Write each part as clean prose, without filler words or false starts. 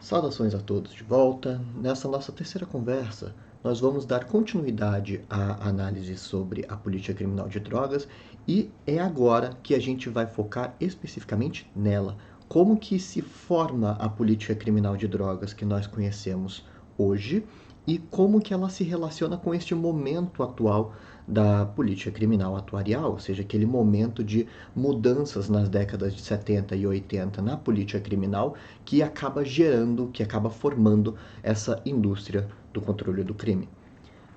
Saudações a todos de volta. Nessa nossa terceira conversa, nós vamos dar continuidade à análise sobre a política criminal de drogas e é agora que a gente vai focar especificamente nela. Como que se forma a política criminal de drogas que nós conhecemos hoje e como que ela se relaciona com este momento atual da política criminal atuarial, ou seja, aquele momento de mudanças nas décadas de 70 e 80 na política criminal que acaba gerando, que acaba formando essa indústria do controle do crime.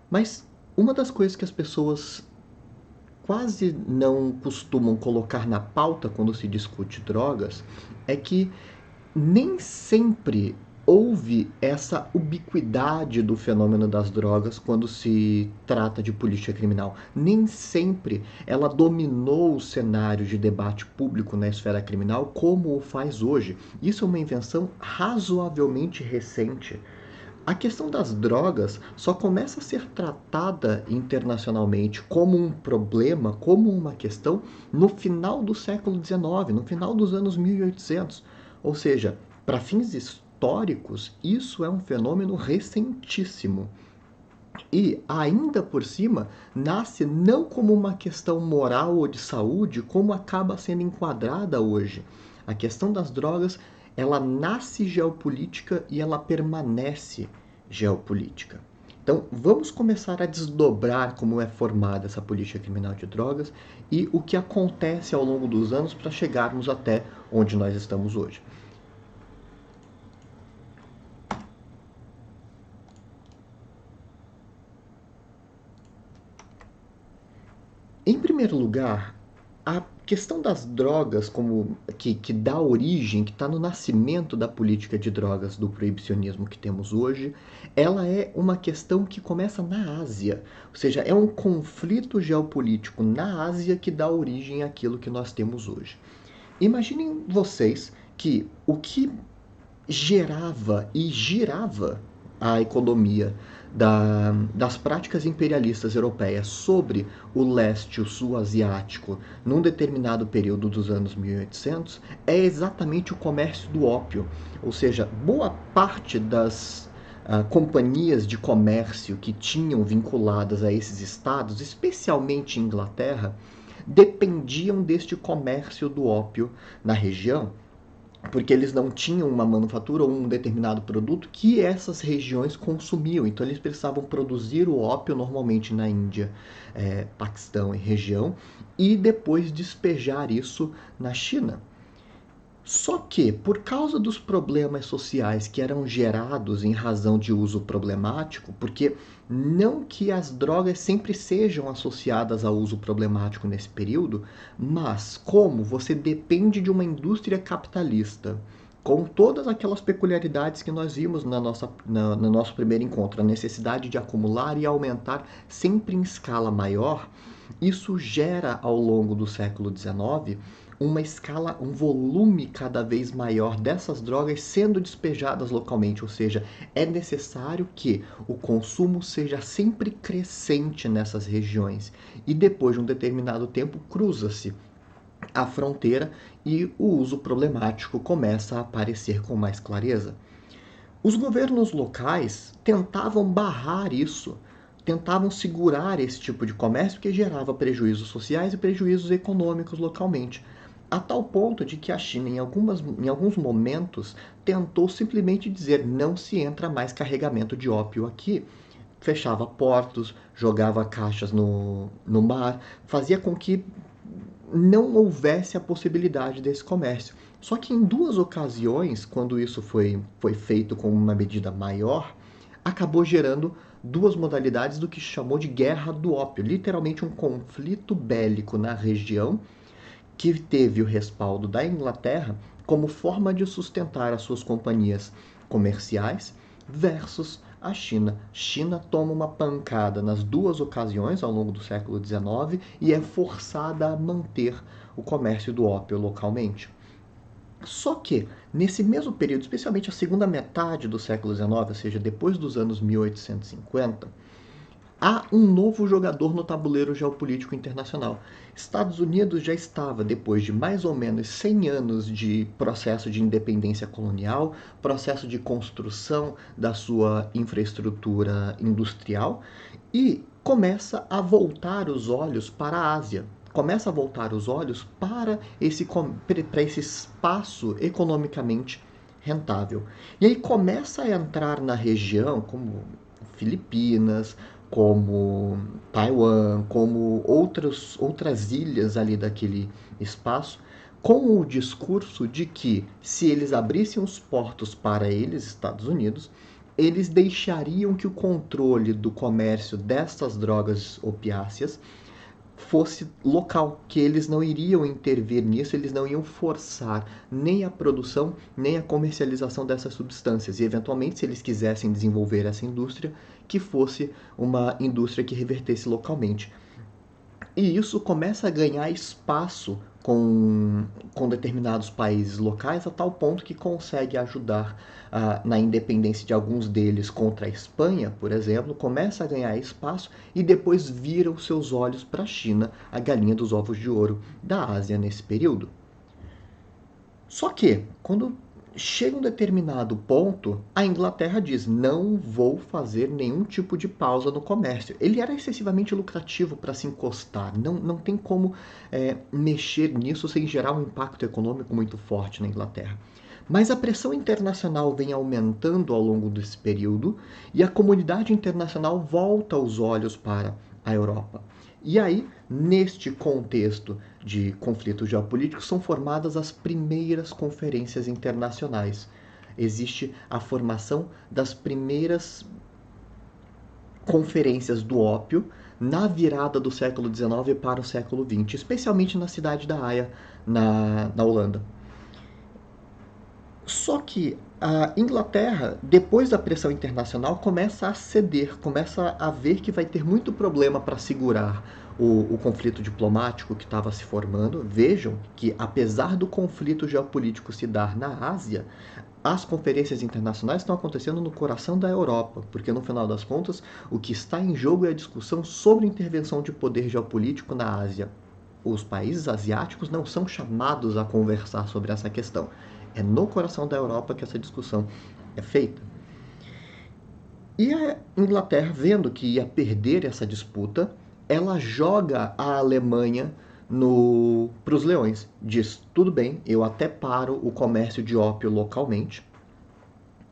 Mas uma das coisas que as pessoas quase não costumam colocar na pauta quando se discute drogas é que nem sempre houve essa ubiquidade do fenômeno das drogas quando se trata de política criminal. Nem sempre ela dominou o cenário de debate público na esfera criminal como o faz hoje. Isso é uma invenção razoavelmente recente. A questão das drogas só começa a ser tratada internacionalmente como um problema, como uma questão, no final do século XIX, no final dos anos 1800. Ou seja, para fins históricos, isso é um fenômeno recentíssimo. E, ainda por cima, nasce não como uma questão moral ou de saúde, como acaba sendo enquadrada hoje. A questão das drogas, ela nasce geopolítica e ela permanece geopolítica. Então, vamos começar a desdobrar como é formada essa política criminal de drogas e o que acontece ao longo dos anos para chegarmos até onde nós estamos hoje. Em primeiro lugar, a questão das drogas como que dá origem, que está no nascimento da política de drogas do proibicionismo que temos hoje, ela é uma questão que começa na Ásia. Ou seja, é um conflito geopolítico na Ásia que dá origem àquilo que nós temos hoje. Imaginem vocês que o que gerava e girava a economia das práticas imperialistas europeias sobre o leste, o sul asiático, num determinado período dos anos 1800, é exatamente o comércio do ópio. Ou seja, boa parte das companhias de comércio que tinham vinculadas a esses estados, especialmente Inglaterra, dependiam deste comércio do ópio na região, porque eles não tinham uma manufatura ou um determinado produto que essas regiões consumiam. Então eles precisavam produzir o ópio normalmente na Índia, Paquistão e região, e depois despejar isso na China. Só que, por causa dos problemas sociais que eram gerados em razão de uso problemático, porque não que as drogas sempre sejam associadas a uso problemático nesse período, mas como você depende de uma indústria capitalista, com todas aquelas peculiaridades que nós vimos no nosso primeiro encontro, a necessidade de acumular e aumentar sempre em escala maior, isso gera ao longo do século XIX uma escala, um volume cada vez maior dessas drogas sendo despejadas localmente, ou seja, é necessário que o consumo seja sempre crescente nessas regiões e depois de um determinado tempo cruza-se a fronteira e o uso problemático começa a aparecer com mais clareza. Os governos locais tentavam barrar isso, tentavam segurar esse tipo de comércio que gerava prejuízos sociais e prejuízos econômicos localmente, a tal ponto de que a China, em alguns momentos, tentou simplesmente dizer não se entra mais carregamento de ópio aqui. Fechava portos, jogava caixas no mar, fazia com que não houvesse a possibilidade desse comércio. Só que em duas ocasiões, quando isso foi feito com uma medida maior, acabou gerando duas modalidades do que se chamou de guerra do ópio, literalmente um conflito bélico na região que teve o respaldo da Inglaterra como forma de sustentar as suas companhias comerciais versus a China. China toma uma pancada nas duas ocasiões ao longo do século XIX e é forçada a manter o comércio do ópio localmente. Só que, nesse mesmo período, especialmente a segunda metade do século XIX, ou seja, depois dos anos 1850, há um novo jogador no tabuleiro geopolítico internacional. Estados Unidos já estava, depois de mais ou menos 100 anos de processo de independência colonial, processo de construção da sua infraestrutura industrial, e começa a voltar os olhos para a Ásia. Começa a voltar os olhos para esse espaço economicamente rentável. E aí começa a entrar na região, como Filipinas, como Taiwan, como outras ilhas ali daquele espaço, com o discurso de que se eles abrissem os portos para eles, Estados Unidos, eles deixariam que o controle do comércio destas drogas opiáceas fosse local, que eles não iriam intervir nisso, eles não iam forçar nem a produção, nem a comercialização dessas substâncias. E, eventualmente, se eles quisessem desenvolver essa indústria, que fosse uma indústria que revertesse localmente. E isso começa a ganhar espaço com determinados países locais, a tal ponto que consegue ajudar na independência de alguns deles contra a Espanha, por exemplo, começa a ganhar espaço e depois vira os seus olhos para a China, a galinha dos ovos de ouro da Ásia nesse período. Só que, quando chega um determinado ponto, a Inglaterra diz: não vou fazer nenhum tipo de pausa no comércio. Ele era excessivamente lucrativo para se encostar, não tem como mexer nisso sem gerar um impacto econômico muito forte na Inglaterra. Mas a pressão internacional vem aumentando ao longo desse período e a comunidade internacional volta os olhos para a Europa. E aí, neste contexto de conflitos geopolíticos, são formadas as primeiras conferências internacionais. Existe a formação das primeiras conferências do ópio na virada do século XIX para o século XX, especialmente na cidade da Haia, na Holanda. Só que a Inglaterra, depois da pressão internacional, começa a ceder, começa a ver que vai ter muito problema para segurar o conflito diplomático que estava se formando. Vejam que, apesar do conflito geopolítico se dar na Ásia, as conferências internacionais estão acontecendo no coração da Europa, porque no final das contas, o que está em jogo é a discussão sobre intervenção de poder geopolítico na Ásia. Os países asiáticos não são chamados a conversar sobre essa questão. É no coração da Europa que essa discussão é feita. E a Inglaterra, vendo que ia perder essa disputa, ela joga a Alemanha para os leões. Diz: tudo bem, eu até paro o comércio de ópio localmente,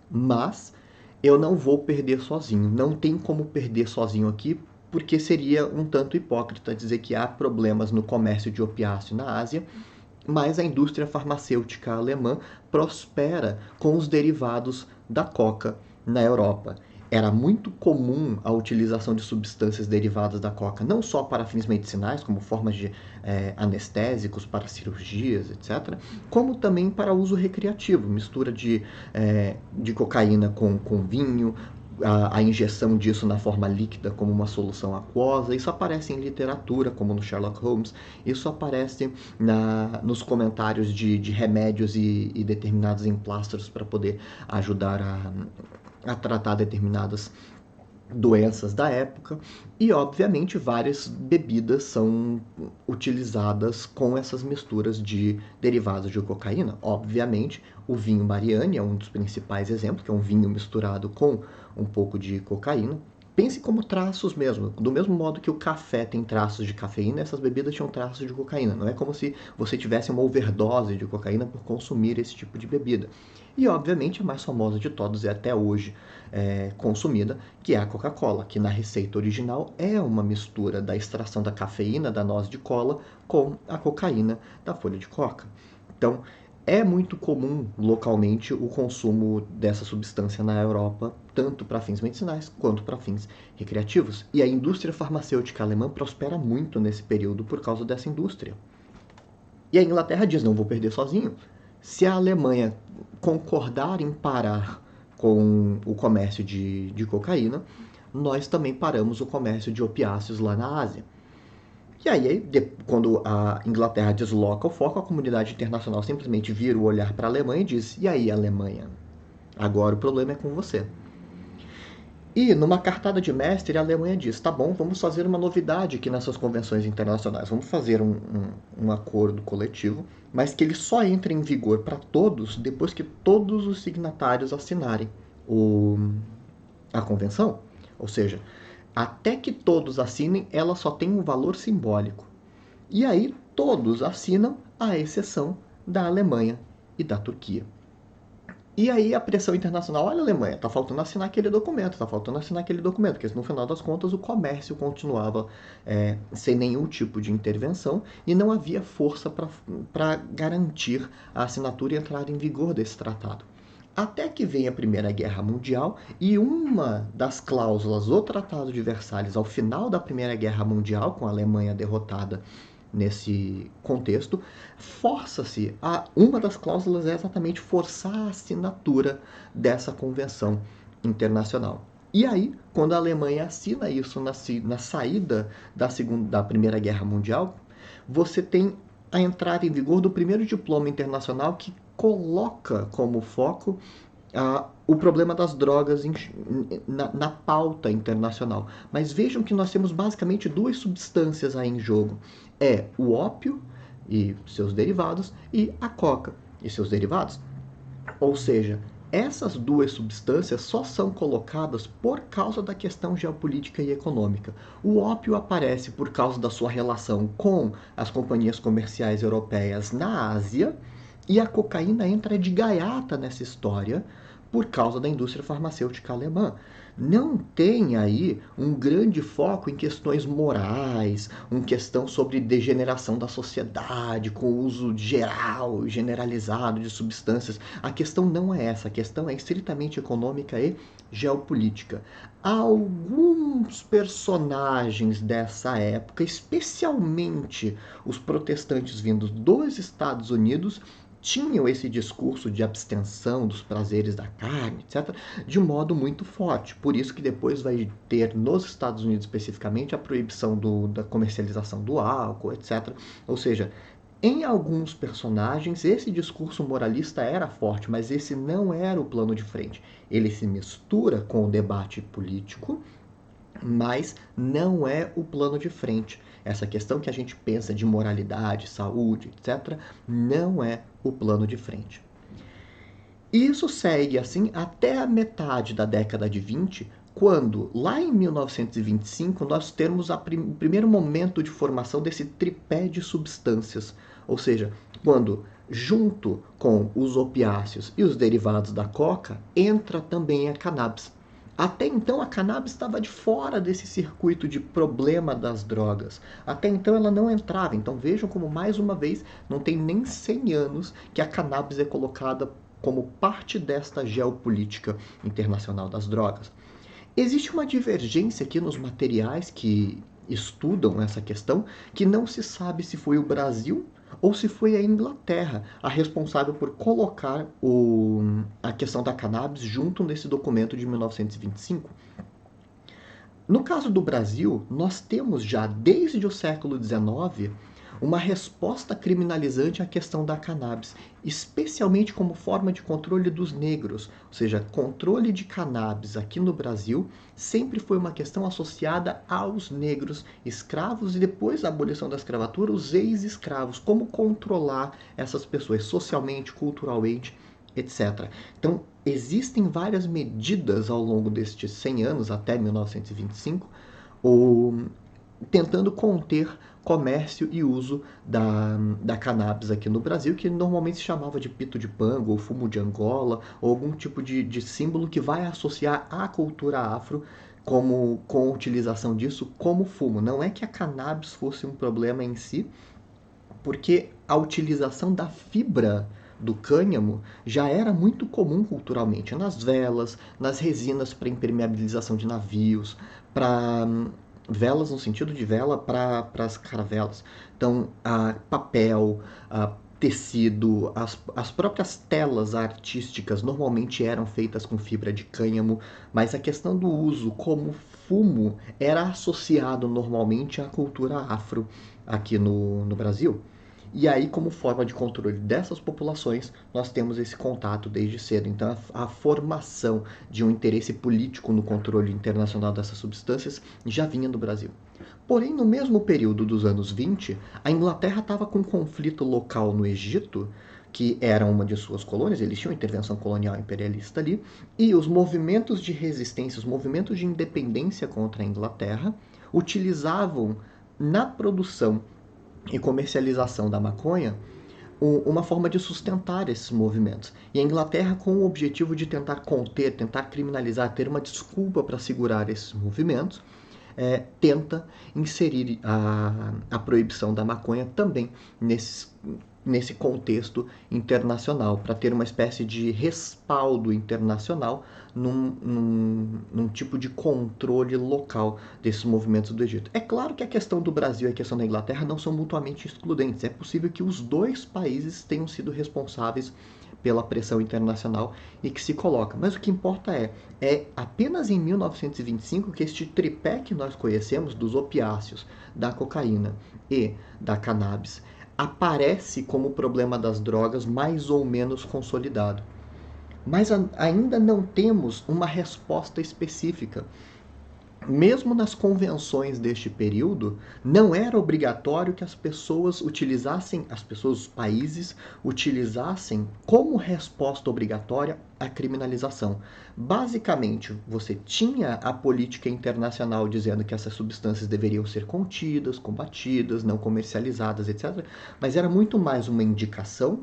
mas eu não vou perder sozinho. Não tem como perder sozinho aqui, porque seria um tanto hipócrita dizer que há problemas no comércio de opiáceo na Ásia, mas a indústria farmacêutica alemã prospera com os derivados da coca na Europa. Era muito comum a utilização de substâncias derivadas da coca, não só para fins medicinais, como formas de anestésicos para cirurgias, etc., como também para uso recreativo, mistura de cocaína com vinho, a injeção disso na forma líquida como uma solução aquosa. Isso aparece em literatura, como no Sherlock Holmes. Isso aparece nos comentários de remédios e determinados emplastros para poder ajudar a tratar determinadas doenças da época. E, obviamente, várias bebidas são utilizadas com essas misturas de derivados de cocaína. Obviamente, o vinho Mariani é um dos principais exemplos, que é um vinho misturado com um pouco de cocaína. Pense como traços mesmo. Do mesmo modo que o café tem traços de cafeína, essas bebidas tinham traços de cocaína. Não é como se você tivesse uma overdose de cocaína por consumir esse tipo de bebida. E, obviamente, a mais famosa de todos é até hoje consumida, que é a Coca-Cola, que na receita original é uma mistura da extração da cafeína da noz de cola com a cocaína da folha de coca. Então, é muito comum localmente o consumo dessa substância na Europa, tanto para fins medicinais quanto para fins recreativos. E a indústria farmacêutica alemã prospera muito nesse período por causa dessa indústria. E a Inglaterra diz: não vou perder sozinho. Se a Alemanha concordar em parar com o comércio de cocaína, nós também paramos o comércio de opiáceos lá na Ásia. E aí, quando a Inglaterra desloca o foco, a comunidade internacional simplesmente vira o olhar para a Alemanha e diz: e aí, Alemanha? Agora o problema é com você. E, numa cartada de mestre, a Alemanha diz: tá bom, vamos fazer uma novidade aqui nessas convenções internacionais. Vamos fazer um acordo coletivo, mas que ele só entre em vigor para todos depois que todos os signatários assinarem o, a convenção. Ou seja, até que todos assinem, ela só tem um valor simbólico. E aí todos assinam, à exceção da Alemanha e da Turquia. E aí a pressão internacional, olha a Alemanha, tá faltando assinar aquele documento, porque no final das contas o comércio continuava sem nenhum tipo de intervenção e não havia força para garantir a assinatura e entrada em vigor desse tratado. Até que vem a Primeira Guerra Mundial e uma das cláusulas do Tratado de Versalhes ao final da Primeira Guerra Mundial, com a Alemanha derrotada nesse contexto, força-se a uma das cláusulas é exatamente forçar a assinatura dessa convenção internacional. E aí, quando a Alemanha assina isso na saída da Primeira Guerra Mundial, você tem a entrada em vigor do primeiro diploma internacional que coloca como foco o problema das drogas na pauta internacional. Mas vejam que nós temos basicamente duas substâncias aí em jogo. É o ópio e seus derivados e a coca e seus derivados. Ou seja, essas duas substâncias só são colocadas por causa da questão geopolítica e econômica. O ópio aparece por causa da sua relação com as companhias comerciais europeias na Ásia, e a cocaína entra de gaiata nessa história por causa da indústria farmacêutica alemã. Não tem aí um grande foco em questões morais, uma questão sobre degeneração da sociedade, com o uso geral, generalizado de substâncias. A questão não é essa, a questão é estritamente econômica e geopolítica. Alguns personagens dessa época, especialmente os protestantes vindos dos Estados Unidos, tinham esse discurso de abstenção dos prazeres da carne, etc., de um modo muito forte. Por isso que depois vai ter, nos Estados Unidos especificamente, a proibição da comercialização do álcool, etc. Ou seja, em alguns personagens, esse discurso moralista era forte, mas esse não era o plano de frente. Ele se mistura com o debate político, mas não é o plano de frente. Essa questão que a gente pensa de moralidade, saúde, etc., não é o plano de frente. Isso segue assim até a metade da década de 20, quando, lá em 1925, nós temos o primeiro momento de formação desse tripé de substâncias. Ou seja, quando, junto com os opiáceos e os derivados da coca, entra também a cannabis. Até então, a cannabis estava de fora desse circuito de problema das drogas. Até então, ela não entrava. Então, vejam como, mais uma vez, não tem nem 100 anos que a cannabis é colocada como parte desta geopolítica internacional das drogas. Existe uma divergência aqui nos materiais que estudam essa questão, que não se sabe se foi o Brasil ou se foi a Inglaterra a responsável por colocar a questão da cannabis junto nesse documento de 1925. No caso do Brasil, nós temos já desde o século XIX uma resposta criminalizante à questão da cannabis, especialmente como forma de controle dos negros. Ou seja, controle de cannabis aqui no Brasil sempre foi uma questão associada aos negros escravos e depois da abolição da escravatura, os ex-escravos. Como controlar essas pessoas socialmente, culturalmente, etc. Então, existem várias medidas ao longo destes 100 anos, até 1925, tentando conter comércio e uso da cannabis aqui no Brasil, que normalmente se chamava de pito de pango, ou fumo de Angola, ou algum tipo de símbolo que vai associar à cultura afro com a utilização disso como fumo. Não é que a cannabis fosse um problema em si, porque a utilização da fibra do cânhamo já era muito comum culturalmente, nas velas, nas resinas para impermeabilização de navios, para velas no sentido de vela para as caravelas. Então, papel, tecido, as próprias telas artísticas normalmente eram feitas com fibra de cânhamo, mas a questão do uso como fumo era associado normalmente à cultura afro aqui no Brasil. E aí, como forma de controle dessas populações, nós temos esse contato desde cedo. Então, a formação de um interesse político no controle internacional dessas substâncias já vinha do Brasil. Porém, no mesmo período dos anos 20, a Inglaterra estava com um conflito local no Egito, que era uma de suas colônias, eles tinham intervenção colonial imperialista ali, e os movimentos de resistência, os movimentos de independência contra a Inglaterra, utilizavam na produção e comercialização da maconha uma forma de sustentar esses movimentos. E a Inglaterra, com o objetivo de tentar conter, tentar criminalizar, ter uma desculpa para segurar esses movimentos, tenta inserir a proibição da maconha também nesse contexto internacional, para ter uma espécie de respaldo internacional num tipo de controle local desses movimentos do Egito. É claro que a questão do Brasil e a questão da Inglaterra não são mutuamente excludentes. É possível que os dois países tenham sido responsáveis pela pressão internacional e que se coloca. Mas o que importa é apenas em 1925 que este tripé que nós conhecemos dos opiáceos, da cocaína e da cannabis aparece como problema das drogas mais ou menos consolidado. Mas ainda não temos uma resposta específica. Mesmo nas convenções deste período, não era obrigatório que as pessoas utilizassem, os países utilizassem como resposta obrigatória a criminalização. Basicamente, você tinha a política internacional dizendo que essas substâncias deveriam ser contidas, combatidas, não comercializadas, etc. Mas era muito mais uma indicação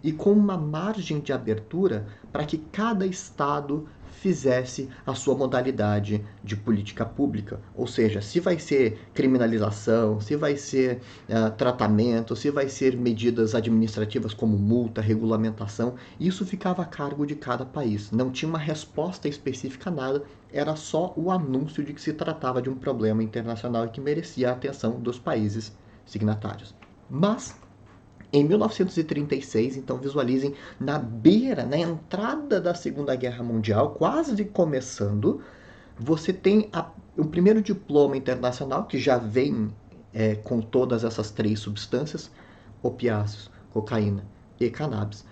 e com uma margem de abertura para que cada estado fizesse a sua modalidade de política pública. Ou seja, se vai ser criminalização, se vai ser tratamento, se vai ser medidas administrativas como multa, regulamentação, isso ficava a cargo de cada país. Não tinha uma resposta específica a nada, era só o anúncio de que se tratava de um problema internacional e que merecia a atenção dos países signatários. Mas em 1936, então visualizem, na beira, na entrada da Segunda Guerra Mundial, quase começando, você tem o primeiro diploma internacional, que já vem com todas essas três substâncias, opiáceos, cocaína e cannabis,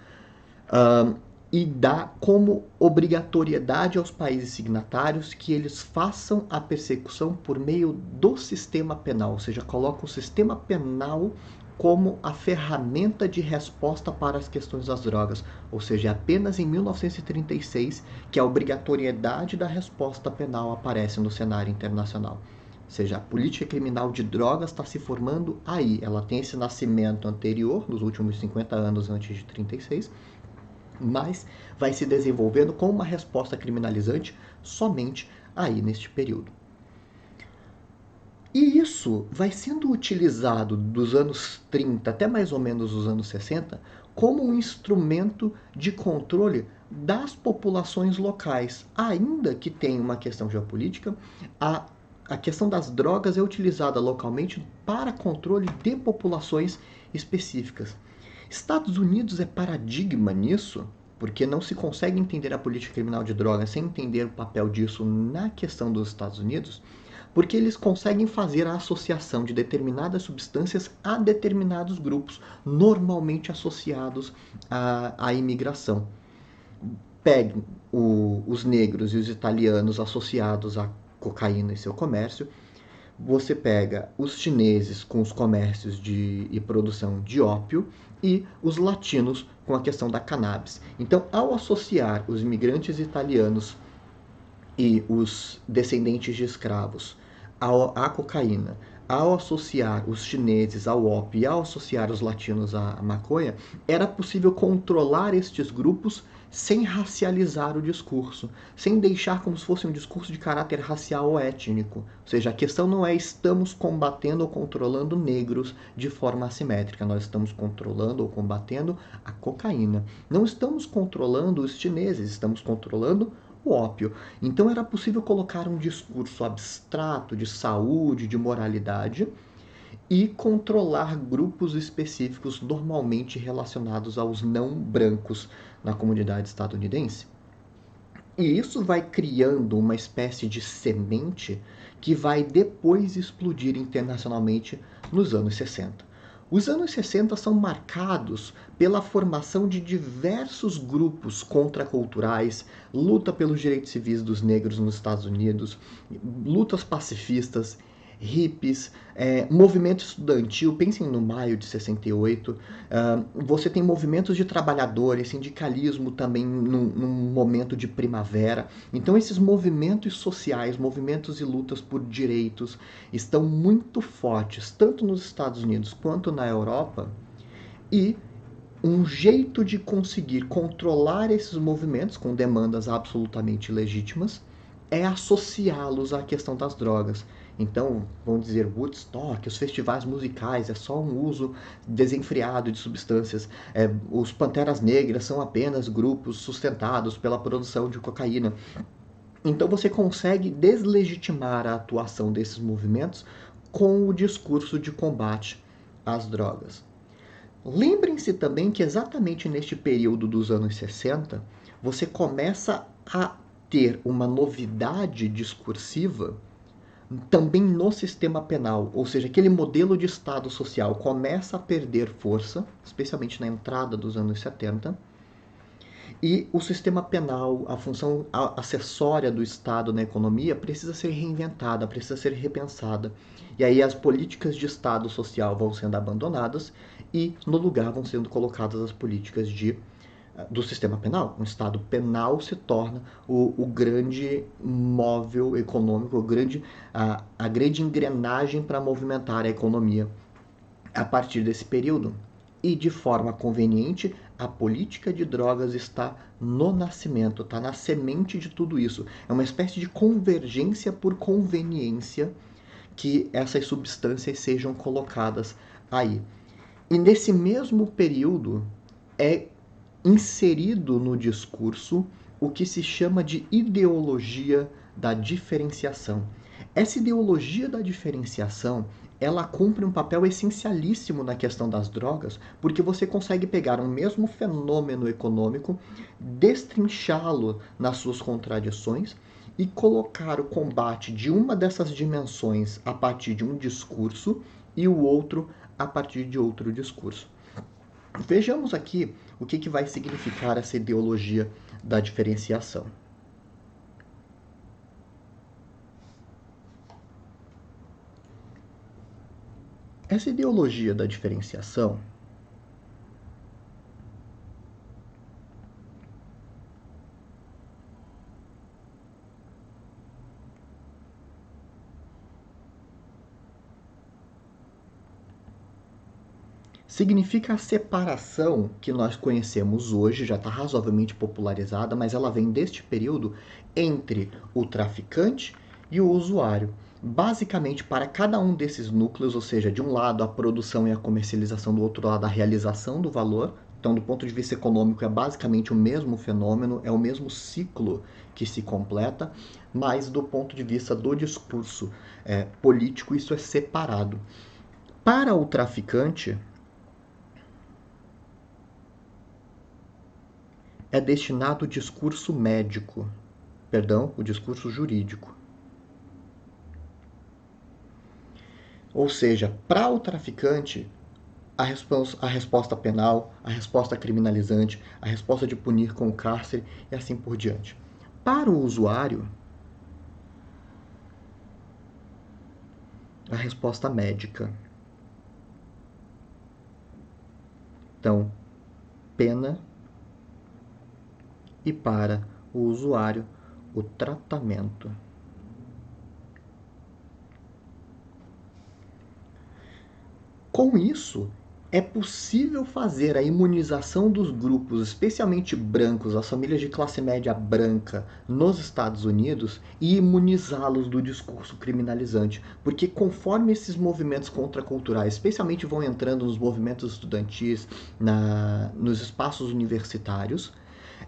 e dá como obrigatoriedade aos países signatários que eles façam a persecução por meio do sistema penal, ou seja, coloca o sistema penal como a ferramenta de resposta para as questões das drogas, ou seja, é apenas em 1936 que a obrigatoriedade da resposta penal aparece no cenário internacional. Ou seja, a política criminal de drogas está se formando aí. Ela tem esse nascimento anterior, nos últimos 50 anos antes de 36, mas vai se desenvolvendo com uma resposta criminalizante somente aí neste período. E isso vai sendo utilizado dos anos 30 até mais ou menos os anos 60 como um instrumento de controle das populações locais. Ainda que tenha uma questão geopolítica, a questão das drogas é utilizada localmente para controle de populações específicas. Estados Unidos é paradigma nisso, porque não se consegue entender a política criminal de drogas sem entender o papel disso na questão dos Estados Unidos, porque eles conseguem fazer a associação de determinadas substâncias a determinados grupos, normalmente associados à imigração. Peguem os negros e os italianos associados à cocaína e seu comércio, você pega os chineses com os comércios e produção de ópio e os latinos com a questão da cannabis. Então, ao associar os imigrantes italianos e os descendentes de escravos à cocaína, ao associar os chineses ao ópio e ao associar os latinos à maconha, era possível controlar estes grupos sem racializar o discurso, sem deixar como se fosse um discurso de caráter racial ou étnico. Ou seja, a questão não é estamos combatendo ou controlando negros de forma assimétrica, nós estamos controlando ou combatendo a cocaína. Não estamos controlando os chineses, estamos controlando o ópio. Então era possível colocar um discurso abstrato de saúde, de moralidade, e controlar grupos específicos normalmente relacionados aos não brancos na comunidade estadunidense. E isso vai criando uma espécie de semente que vai depois explodir internacionalmente nos anos 60. Os anos 60 são marcados pela formação de diversos grupos contraculturais, luta pelos direitos civis dos negros nos Estados Unidos, lutas pacifistas, hippies, movimento estudantil, pensem no maio de 68, você tem movimentos de trabalhadores, sindicalismo também num momento de primavera. Então esses movimentos sociais, movimentos e lutas por direitos estão muito fortes, tanto nos Estados Unidos quanto na Europa, e um jeito de conseguir controlar esses movimentos com demandas absolutamente legítimas é associá-los à questão das drogas. Então, vamos dizer, Woodstock, os festivais musicais, é só um uso desenfreado de substâncias. Os Panteras Negras são apenas grupos sustentados pela produção de cocaína. Então você consegue deslegitimar a atuação desses movimentos com o discurso de combate às drogas. Lembrem-se também que exatamente neste período dos anos 60, você começa a ter uma novidade discursiva também no sistema penal, ou seja, aquele modelo de Estado social começa a perder força, especialmente na entrada dos anos 70, e o sistema penal, a função acessória do Estado na economia, precisa ser reinventada, precisa ser repensada. E aí as políticas de Estado social vão sendo abandonadas e no lugar vão sendo colocadas as políticas do sistema penal. O Estado penal se torna o grande móvel econômico, a grande engrenagem para movimentar a economia a partir desse período. E de forma conveniente, a política de drogas está no nascimento, está na semente de tudo isso. É uma espécie de convergência por conveniência que essas substâncias sejam colocadas aí. E nesse mesmo período é inserido no discurso o que se chama de ideologia da diferenciação. Essa ideologia da diferenciação, ela cumpre um papel essencialíssimo na questão das drogas, porque você consegue pegar um mesmo fenômeno econômico, destrinchá-lo nas suas contradições e colocar o combate de uma dessas dimensões a partir de um discurso e o outro a partir de outro discurso. Vejamos aqui o que vai significar essa ideologia da diferenciação. Essa ideologia da diferenciação significa a separação que nós conhecemos hoje, já está razoavelmente popularizada, mas ela vem deste período, entre o traficante e o usuário. Basicamente, para cada um desses núcleos, ou seja, de um lado a produção e a comercialização, do outro lado a realização do valor. Então, do ponto de vista econômico, é basicamente o mesmo fenômeno, é o mesmo ciclo que se completa, mas do ponto de vista do discurso político, isso é separado. Para o traficante, é destinado o discurso médico, perdão, o discurso jurídico. Ou seja, para o traficante, a resposta penal, a resposta criminalizante, a resposta de punir com o cárcere e assim por diante. Para o usuário, a resposta médica. Então, pena, e para o usuário, o tratamento. Com isso, é possível fazer a imunização dos grupos, especialmente brancos, as famílias de classe média branca, nos Estados Unidos e imunizá-los do discurso criminalizante. Porque conforme esses movimentos contraculturais, especialmente vão entrando nos movimentos estudantis, nos espaços universitários,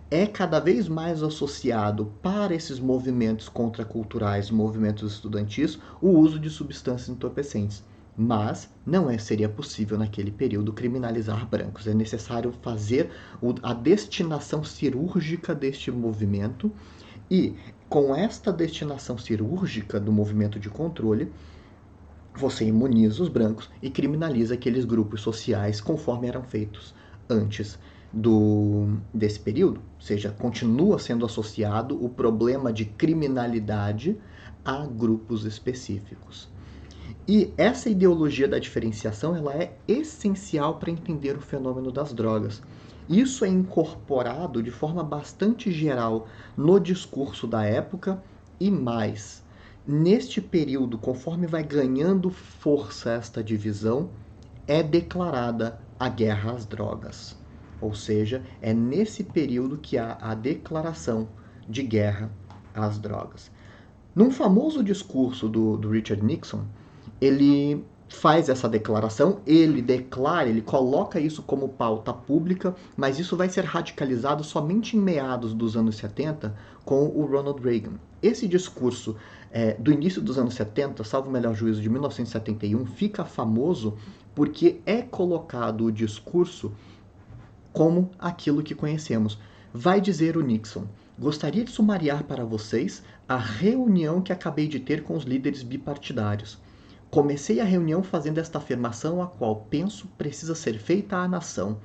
é cada vez mais associado para esses movimentos contraculturais, movimentos estudantis, o uso de substâncias entorpecentes. Mas não seria possível naquele período criminalizar brancos. É necessário fazer a destinação cirúrgica deste movimento e, com esta destinação cirúrgica do movimento de controle, você imuniza os brancos e criminaliza aqueles grupos sociais conforme eram feitos antes desse período. Ou seja, continua sendo associado o problema de criminalidade a grupos específicos. E essa ideologia da diferenciação ela é essencial para entender o fenômeno das drogas. Isso é incorporado de forma bastante geral no discurso da época e mais. Neste período, conforme vai ganhando força esta divisão, é declarada a guerra às drogas. Ou seja, é nesse período que há a declaração de guerra às drogas. Num famoso discurso do Richard Nixon, ele faz essa declaração, ele declara, ele coloca isso como pauta pública, mas isso vai ser radicalizado somente em meados dos anos 70 com o Ronald Reagan. Esse discurso do início dos anos 70, salvo o melhor juízo de 1971, fica famoso porque é colocado o discurso como aquilo que conhecemos. Vai dizer o Nixon: gostaria de sumariar para vocês a reunião que acabei de ter com os líderes bipartidários. Comecei a reunião fazendo esta afirmação, a qual penso precisa ser feita à nação.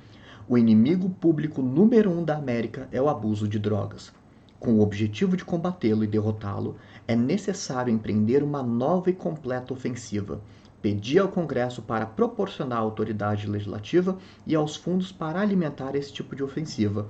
O inimigo público número 1 da América é o abuso de drogas. Com o objetivo de combatê-lo e derrotá-lo, é necessário empreender uma nova e completa ofensiva. Pedi ao Congresso para proporcionar à autoridade legislativa e aos fundos para alimentar esse tipo de ofensiva.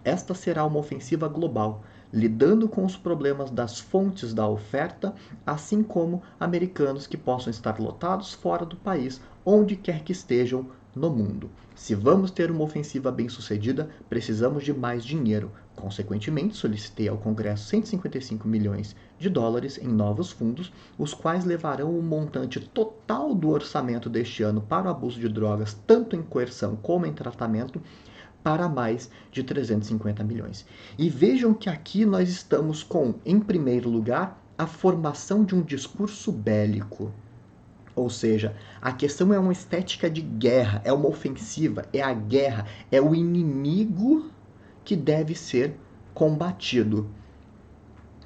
Esta será uma ofensiva global, lidando com os problemas das fontes da oferta, assim como americanos que possam estar lotados fora do país, onde quer que estejam no mundo. Se vamos ter uma ofensiva bem-sucedida, precisamos de mais dinheiro. Consequentemente, solicitei ao Congresso 155 milhões de dólares em novos fundos, os quais levarão o montante total do orçamento deste ano para o abuso de drogas, tanto em coerção como em tratamento, para mais de 350 milhões. E vejam que aqui nós estamos com, em primeiro lugar, a formação de um discurso bélico. Ou seja, a questão é uma estética de guerra, é uma ofensiva, é a guerra, é o inimigo que deve ser combatido.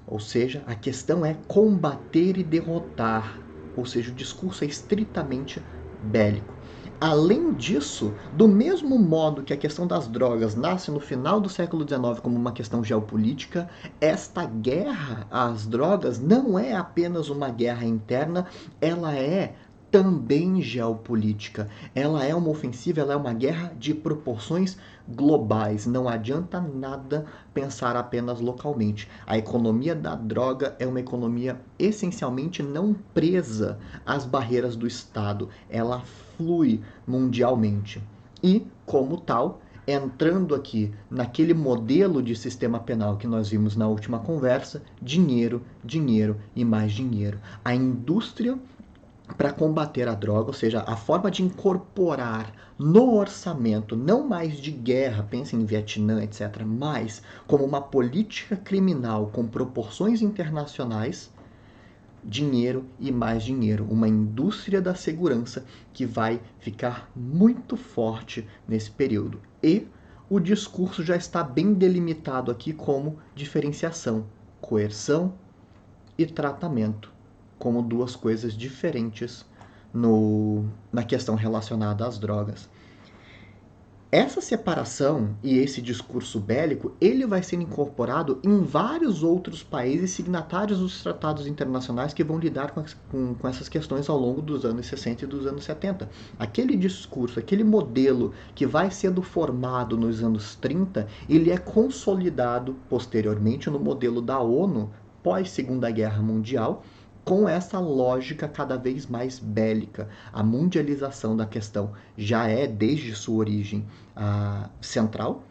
Ou seja, a questão é combater e derrotar. Ou seja, o discurso é estritamente bélico. Além disso, do mesmo modo que a questão das drogas nasce no final do século XIX como uma questão geopolítica, esta guerra às drogas não é apenas uma guerra interna, ela é também geopolítica. Ela é uma ofensiva, ela é uma guerra de proporções globais. Não adianta nada pensar apenas localmente. A economia da droga é uma economia essencialmente não presa às barreiras do Estado. Ela flui mundialmente. E, como tal, entrando aqui naquele modelo de sistema penal que nós vimos na última conversa, dinheiro, dinheiro e mais dinheiro. A indústria para combater a droga, ou seja, a forma de incorporar no orçamento, não mais de guerra, pense em Vietnã, etc., mas como uma política criminal com proporções internacionais, dinheiro e mais dinheiro, uma indústria da segurança que vai ficar muito forte nesse período. E o discurso já está bem delimitado aqui como diferenciação, coerção e tratamento, como duas coisas diferentes na questão relacionada às drogas. Essa separação e esse discurso bélico, ele vai ser incorporado em vários outros países signatários dos tratados internacionais que vão lidar com essas questões ao longo dos anos 60 e dos anos 70. Aquele discurso, aquele modelo que vai sendo formado nos anos 30, ele é consolidado posteriormente no modelo da ONU pós-Segunda Guerra Mundial, com essa lógica cada vez mais bélica. A mundialização da questão já é, desde sua origem, central,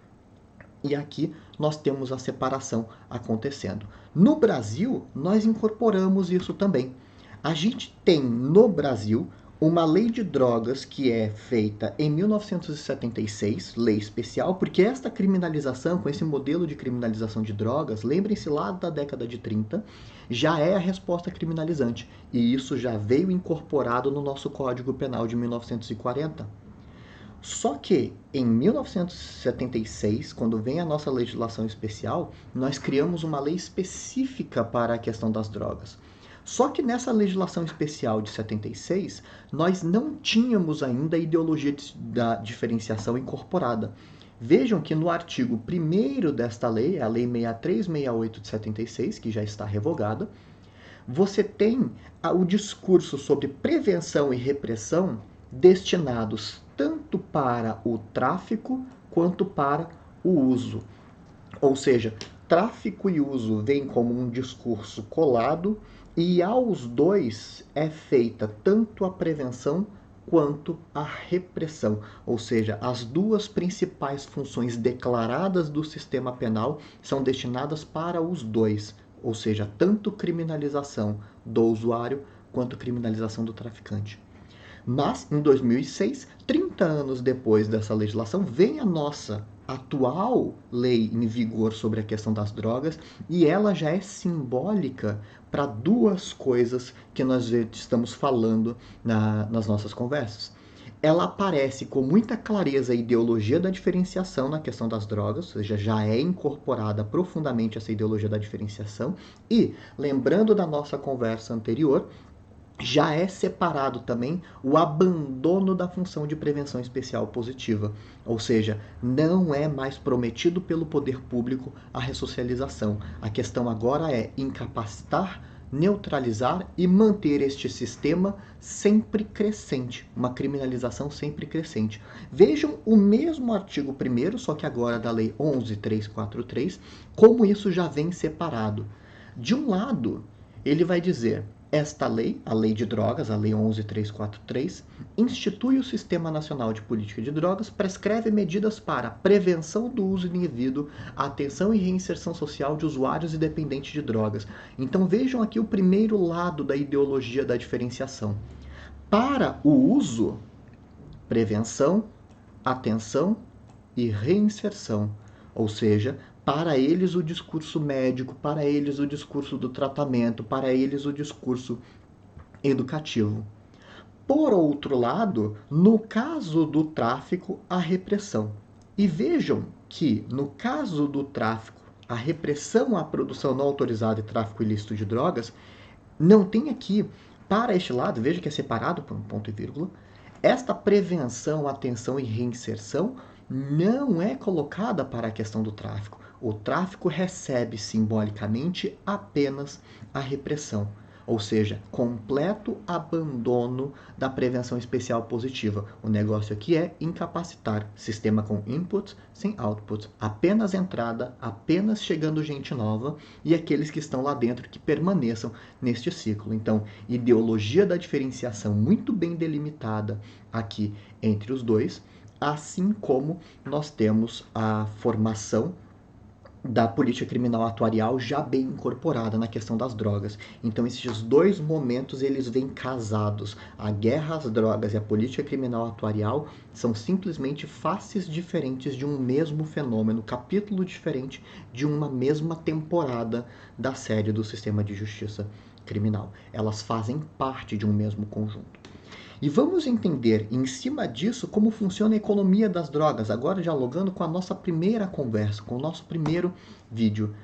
e aqui nós temos a separação acontecendo. No Brasil, nós incorporamos isso também. A gente tem no Brasil uma lei de drogas que é feita em 1976, lei especial, porque esta criminalização, com esse modelo de criminalização de drogas, lembrem-se lá da década de 30, já é a resposta criminalizante. E isso já veio incorporado no nosso Código Penal de 1940. Só que em 1976, quando vem a nossa legislação especial, nós criamos uma lei específica para a questão das drogas. Só que nessa legislação especial de 76, nós não tínhamos ainda a ideologia da diferenciação incorporada. Vejam que no artigo 1º desta lei, a Lei 6368 de 76, que já está revogada, você tem o discurso sobre prevenção e repressão destinados tanto para o tráfico quanto para o uso. Ou seja, tráfico e uso vêm como um discurso colado e aos dois é feita tanto a prevenção quanto a repressão. Ou seja, as duas principais funções declaradas do sistema penal são destinadas para os dois. Ou seja, tanto criminalização do usuário quanto criminalização do traficante. Mas, em 2006, 30 anos depois dessa legislação, vem a nossa atual lei em vigor sobre a questão das drogas e ela já é simbólica para duas coisas que nós estamos falando nas nossas conversas. Ela aparece com muita clareza a ideologia da diferenciação na questão das drogas, ou seja, já é incorporada profundamente essa ideologia da diferenciação e, lembrando da nossa conversa anterior, já é separado também o abandono da função de prevenção especial positiva, ou seja, não é mais prometido pelo poder público a ressocialização. A questão agora é incapacitar, neutralizar e manter este sistema sempre crescente, uma criminalização sempre crescente. Vejam o mesmo artigo 1º, só que agora da Lei 11.343, como isso já vem separado. De um lado, ele vai dizer: esta lei, a Lei de Drogas, a Lei 11.343, institui o Sistema Nacional de Política de Drogas, prescreve medidas para prevenção do uso indevido, atenção e reinserção social de usuários e dependentes de drogas. Então vejam aqui o primeiro lado da ideologia da diferenciação. Para o uso, prevenção, atenção e reinserção. Ou seja, para eles o discurso médico, para eles o discurso do tratamento, para eles o discurso educativo. Por outro lado, no caso do tráfico, a repressão. E vejam que, no caso do tráfico, a repressão à produção não autorizada e tráfico ilícito de drogas, não tem aqui, para este lado, veja que é separado por um ponto e vírgula, esta prevenção, atenção e reinserção não é colocada para a questão do tráfico. O tráfico recebe simbolicamente apenas a repressão, ou seja, completo abandono da prevenção especial positiva. O negócio aqui é incapacitar, sistema com inputs sem outputs, apenas entrada, apenas chegando gente nova e aqueles que estão lá dentro que permaneçam neste ciclo. Então, ideologia da diferenciação muito bem delimitada aqui entre os dois, assim como nós temos a formação da política criminal atuarial já bem incorporada na questão das drogas. Então esses dois momentos eles vêm casados. A guerra às drogas e a política criminal atuarial são simplesmente faces diferentes de um mesmo fenômeno, capítulo diferente de uma mesma temporada da série do sistema de justiça criminal. Elas fazem parte de um mesmo conjunto. E vamos entender, em cima disso, como funciona a economia das drogas, agora dialogando com a nossa primeira conversa, com o nosso primeiro vídeo.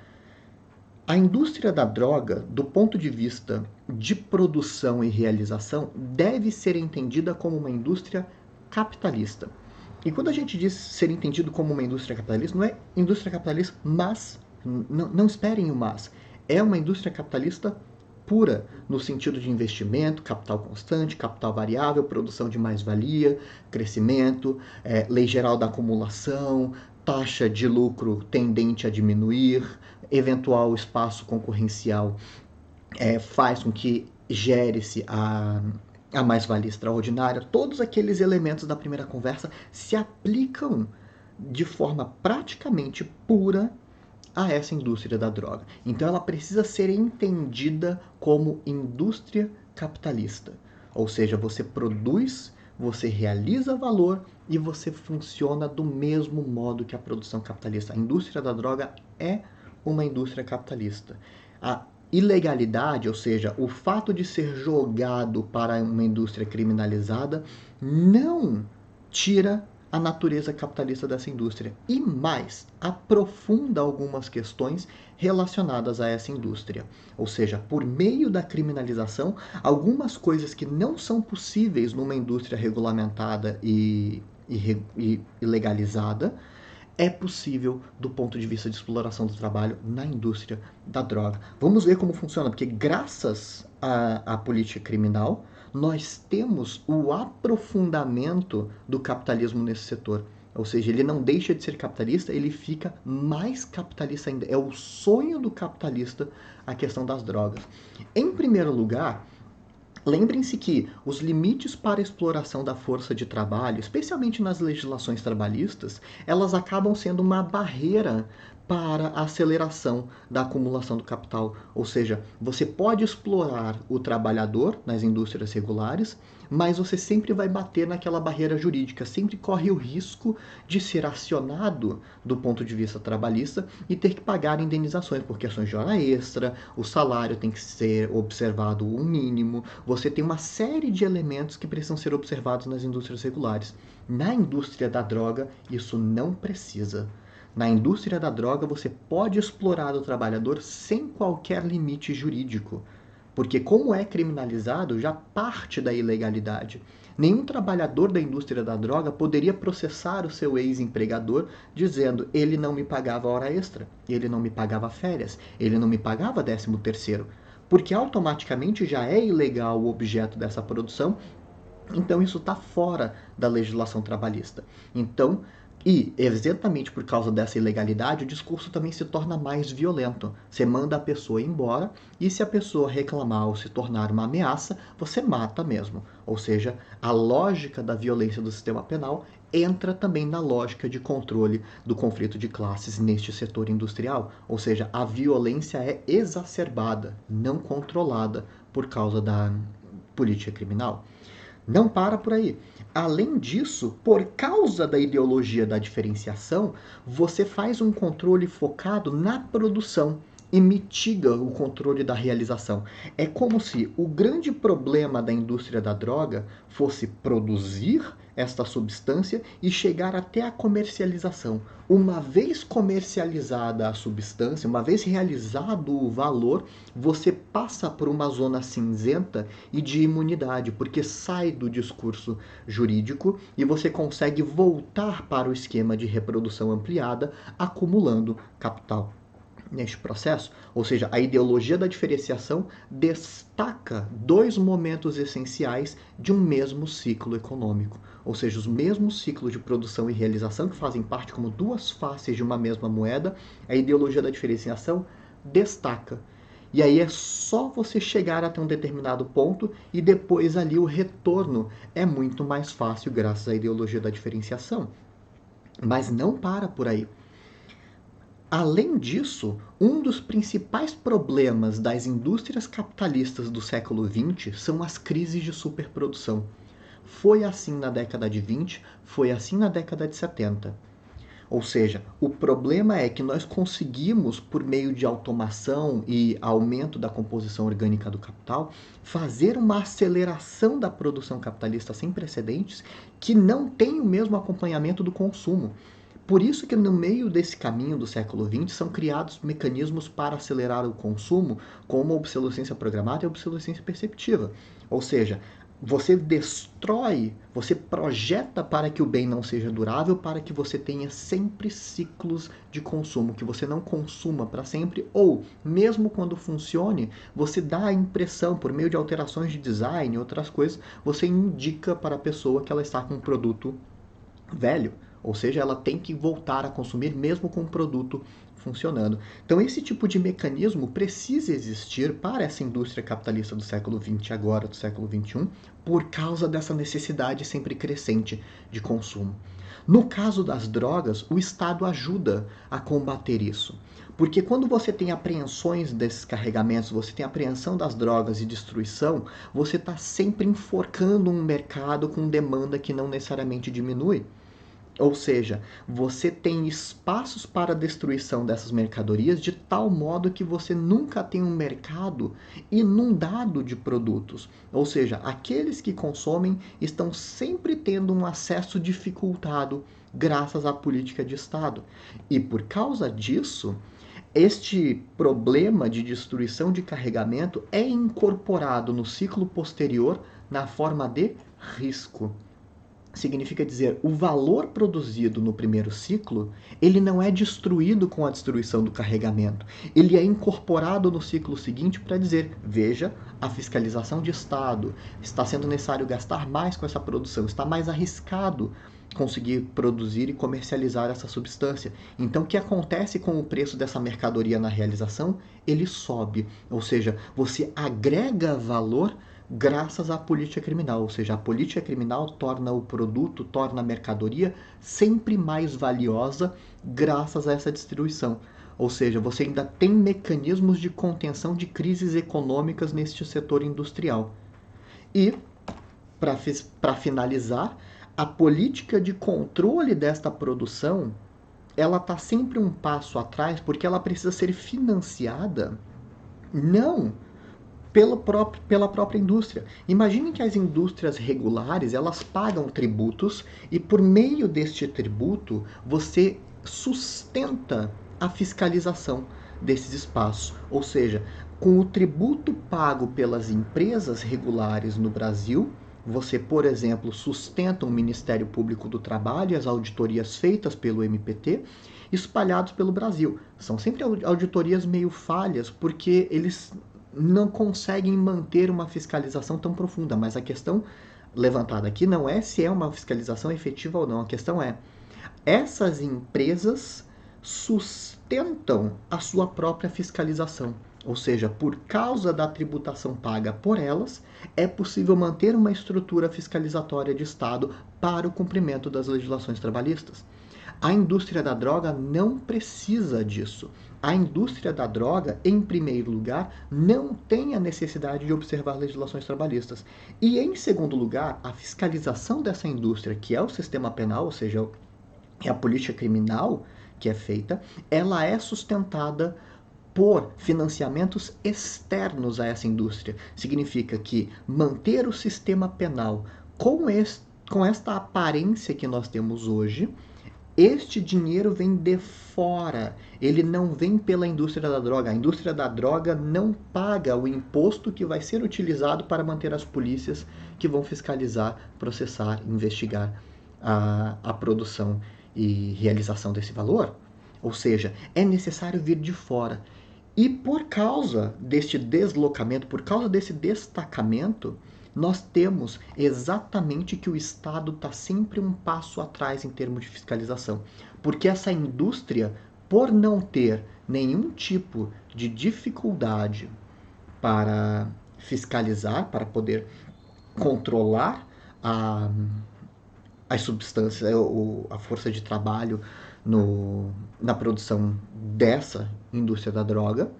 A indústria da droga, do ponto de vista de produção e realização, deve ser entendida como uma indústria capitalista. E quando a gente diz ser entendido como uma indústria capitalista, não é indústria capitalista, mas, não esperem o mas, é uma indústria capitalista pura, no sentido de investimento, capital constante, capital variável, produção de mais-valia, crescimento, lei geral da acumulação, taxa de lucro tendente a diminuir, eventual espaço concorrencial faz com que gere-se a mais-valia extraordinária. Todos aqueles elementos da primeira conversa se aplicam de forma praticamente pura a essa indústria da droga. Então ela precisa ser entendida como indústria capitalista. Ou seja, você produz, você realiza valor e você funciona do mesmo modo que a produção capitalista. A indústria da droga é uma indústria capitalista. A ilegalidade, ou seja, o fato de ser jogado para uma indústria criminalizada, não tira a natureza capitalista dessa indústria e mais, aprofunda algumas questões relacionadas a essa indústria. Ou seja, por meio da criminalização, algumas coisas que não são possíveis numa indústria regulamentada e legalizada, é possível do ponto de vista de exploração do trabalho na indústria da droga. Vamos ver como funciona, porque graças à política criminal, nós temos o aprofundamento do capitalismo nesse setor. Ou seja, ele não deixa de ser capitalista, ele fica mais capitalista ainda. É o sonho do capitalista a questão das drogas. Em primeiro lugar, lembrem-se que os limites para a exploração da força de trabalho, especialmente nas legislações trabalhistas, elas acabam sendo uma barreira para a aceleração da acumulação do capital. Ou seja, você pode explorar o trabalhador nas indústrias regulares, mas você sempre vai bater naquela barreira jurídica, sempre corre o risco de ser acionado do ponto de vista trabalhista e ter que pagar indenizações por questões de hora extra, o salário tem que ser observado o mínimo, você tem uma série de elementos que precisam ser observados nas indústrias regulares. Na indústria da droga, isso não precisa. Na indústria da droga, você pode explorar o trabalhador sem qualquer limite jurídico, porque como é criminalizado, já parte da ilegalidade. Nenhum trabalhador da indústria da droga poderia processar o seu ex-empregador dizendo ele não me pagava hora extra, ele não me pagava férias, ele não me pagava 13º, porque automaticamente já é ilegal o objeto dessa produção, então isso está fora da legislação trabalhista. Então, e exatamente por causa dessa ilegalidade, o discurso também se torna mais violento. Você manda a pessoa embora e se a pessoa reclamar ou se tornar uma ameaça, você mata mesmo. Ou seja, a lógica da violência do sistema penal entra também na lógica de controle do conflito de classes neste setor industrial. Ou seja, a violência é exacerbada, não controlada por causa da política criminal. Não para por aí. Além disso, por causa da ideologia da diferenciação, você faz um controle focado na produção e mitiga o controle da realização. É como se o grande problema da indústria da droga fosse produzir esta substância e chegar até a comercialização. Uma vez comercializada a substância, uma vez realizado o valor, você passa por uma zona cinzenta e de imunidade, porque sai do discurso jurídico e você consegue voltar para o esquema de reprodução ampliada, acumulando capital neste processo. Ou seja, a ideologia da diferenciação destaca dois momentos essenciais de um mesmo ciclo econômico. Ou seja, os mesmos ciclos de produção e realização, que fazem parte como duas faces de uma mesma moeda, a ideologia da diferenciação destaca. E aí é só você chegar até um determinado ponto e depois ali o retorno é muito mais fácil graças à ideologia da diferenciação. Mas não para por aí. Além disso, um dos principais problemas das indústrias capitalistas do século XX são as crises de superprodução. Foi assim na década de 20, foi assim na década de 70. Ou seja, o problema é que nós conseguimos, por meio de automação e aumento da composição orgânica do capital, fazer uma aceleração da produção capitalista sem precedentes que não tem o mesmo acompanhamento do consumo. Por isso que no meio desse caminho do século XX são criados mecanismos para acelerar o consumo, como a obsolescência programada e a obsolescência perceptiva. Ou seja, você destrói, você projeta para que o bem não seja durável, para que você tenha sempre ciclos de consumo, que você não consuma para sempre, ou, mesmo quando funcione, você dá a impressão, por meio de alterações de design e outras coisas, você indica para a pessoa que ela está com um produto velho. Ou seja, ela tem que voltar a consumir mesmo com o produto funcionando. Então, esse tipo de mecanismo precisa existir para essa indústria capitalista do século XX, agora do século XXI, por causa dessa necessidade sempre crescente de consumo. No caso das drogas, o Estado ajuda a combater isso. Porque quando você tem apreensões desses carregamentos, você tem apreensão das drogas e destruição, você está sempre enforcando um mercado com demanda que não necessariamente diminui. Ou seja, você tem espaços para a destruição dessas mercadorias de tal modo que você nunca tem um mercado inundado de produtos. Ou seja, aqueles que consomem estão sempre tendo um acesso dificultado graças à política de Estado. E por causa disso, este problema de destruição de carregamento é incorporado no ciclo posterior na forma de risco. Significa dizer, o valor produzido no primeiro ciclo, ele não é destruído com a destruição do carregamento. Ele é incorporado no ciclo seguinte para dizer, veja, a fiscalização de Estado, está sendo necessário gastar mais com essa produção, está mais arriscado conseguir produzir e comercializar essa substância. Então, o que acontece com o preço dessa mercadoria na realização? Ele sobe, ou seja, você agrega valor graças à política criminal, ou seja, a política criminal torna o produto, torna a mercadoria sempre mais valiosa graças a essa distribuição. Ou seja, você ainda tem mecanismos de contenção de crises econômicas neste setor industrial. E, para finalizar, a política de controle desta produção, ela está sempre um passo atrás porque ela precisa ser financiada não pela própria indústria. Imagine que as indústrias regulares, elas pagam tributos e por meio deste tributo você sustenta a fiscalização desses espaços. Ou seja, com o tributo pago pelas empresas regulares no Brasil, você, por exemplo, sustenta o Ministério Público do Trabalho e as auditorias feitas pelo MPT, espalhados pelo Brasil. São sempre auditorias meio falhas, porque eles não conseguem manter uma fiscalização tão profunda. Mas a questão levantada aqui não é se é uma fiscalização efetiva ou não. A questão é, essas empresas sustentam a sua própria fiscalização. Ou seja, por causa da tributação paga por elas, é possível manter uma estrutura fiscalizatória de Estado para o cumprimento das legislações trabalhistas. A indústria da droga não precisa disso. A indústria da droga, em primeiro lugar, não tem a necessidade de observar legislações trabalhistas. E, em segundo lugar, a fiscalização dessa indústria, que é o sistema penal, ou seja, é a política criminal que é feita, ela é sustentada por financiamentos externos a essa indústria. Significa que manter o sistema penal com esta aparência que nós temos hoje, este dinheiro vem de fora, ele não vem pela indústria da droga. A indústria da droga não paga o imposto que vai ser utilizado para manter as polícias que vão fiscalizar, processar, investigar a produção e realização desse valor. Ou seja, é necessário vir de fora. E por causa deste deslocamento, por causa desse destacamento, nós temos exatamente que o Estado está sempre um passo atrás em termos de fiscalização. Porque essa indústria, por não ter nenhum tipo de dificuldade para fiscalizar, para poder controlar as substâncias, a força de trabalho na produção dessa indústria da droga,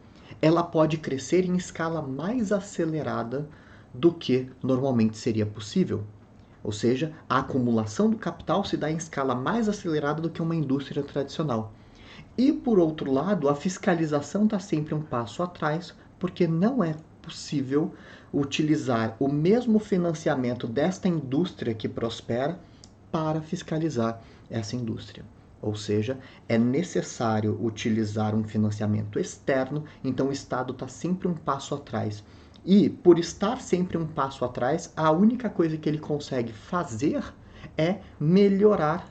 ela pode crescer em escala mais acelerada do que normalmente seria possível. Ou seja, a acumulação do capital se dá em escala mais acelerada do que uma indústria tradicional. E, por outro lado, a fiscalização está sempre um passo atrás, porque não é possível utilizar o mesmo financiamento desta indústria que prospera para fiscalizar essa indústria. Ou seja, é necessário utilizar um financiamento externo, então o Estado está sempre um passo atrás. E, por estar sempre um passo atrás, a única coisa que ele consegue fazer é melhorar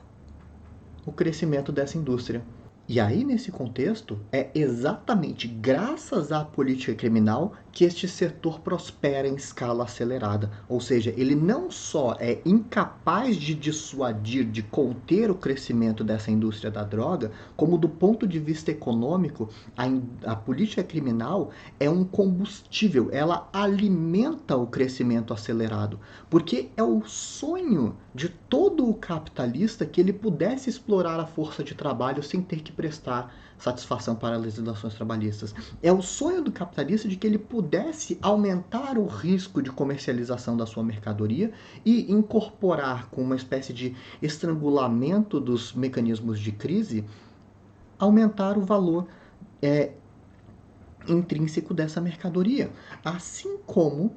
o crescimento dessa indústria. E aí, nesse contexto, é exatamente graças à política criminal que este setor prospera em escala acelerada. Ou seja, ele não só é incapaz de dissuadir, de conter o crescimento dessa indústria da droga, como do ponto de vista econômico, a política criminal é um combustível, ela alimenta o crescimento acelerado. Porque é o sonho de todo o capitalista que ele pudesse explorar a força de trabalho sem ter que prestar satisfação para as legislações trabalhistas. É o sonho do capitalista de que ele pudesse aumentar o risco de comercialização da sua mercadoria e incorporar com uma espécie de estrangulamento dos mecanismos de crise, aumentar o valor intrínseco dessa mercadoria. Assim como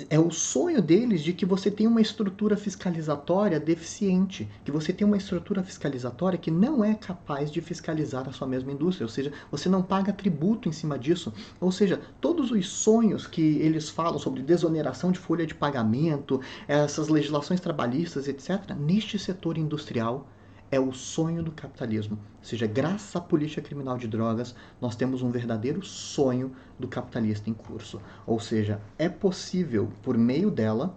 é o sonho deles de que você tenha uma estrutura fiscalizatória deficiente, que você tenha uma estrutura fiscalizatória que não é capaz de fiscalizar a sua mesma indústria, ou seja, você não paga tributo em cima disso. Ou seja, todos os sonhos que eles falam sobre desoneração de folha de pagamento, essas legislações trabalhistas, etc., neste setor industrial, é o sonho do capitalismo. Ou seja, graças à política criminal de drogas, nós temos um verdadeiro sonho do capitalista em curso. Ou seja, é possível, por meio dela,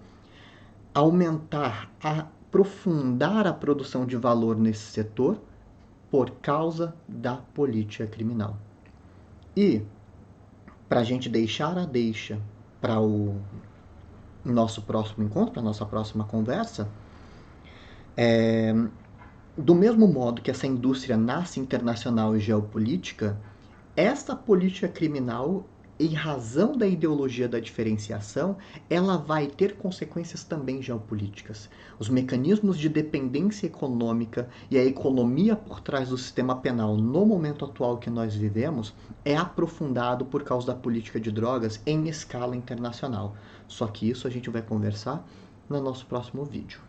aumentar, aprofundar a produção de valor nesse setor por causa da política criminal. E, para a gente deixar a deixa para o nosso próximo encontro, para a nossa próxima conversa, do mesmo modo que essa indústria nasce internacional e geopolítica, essa política criminal, em razão da ideologia da diferenciação, ela vai ter consequências também geopolíticas. Os mecanismos de dependência econômica e a economia por trás do sistema penal no momento atual que nós vivemos é aprofundado por causa da política de drogas em escala internacional. Só que isso a gente vai conversar no nosso próximo vídeo.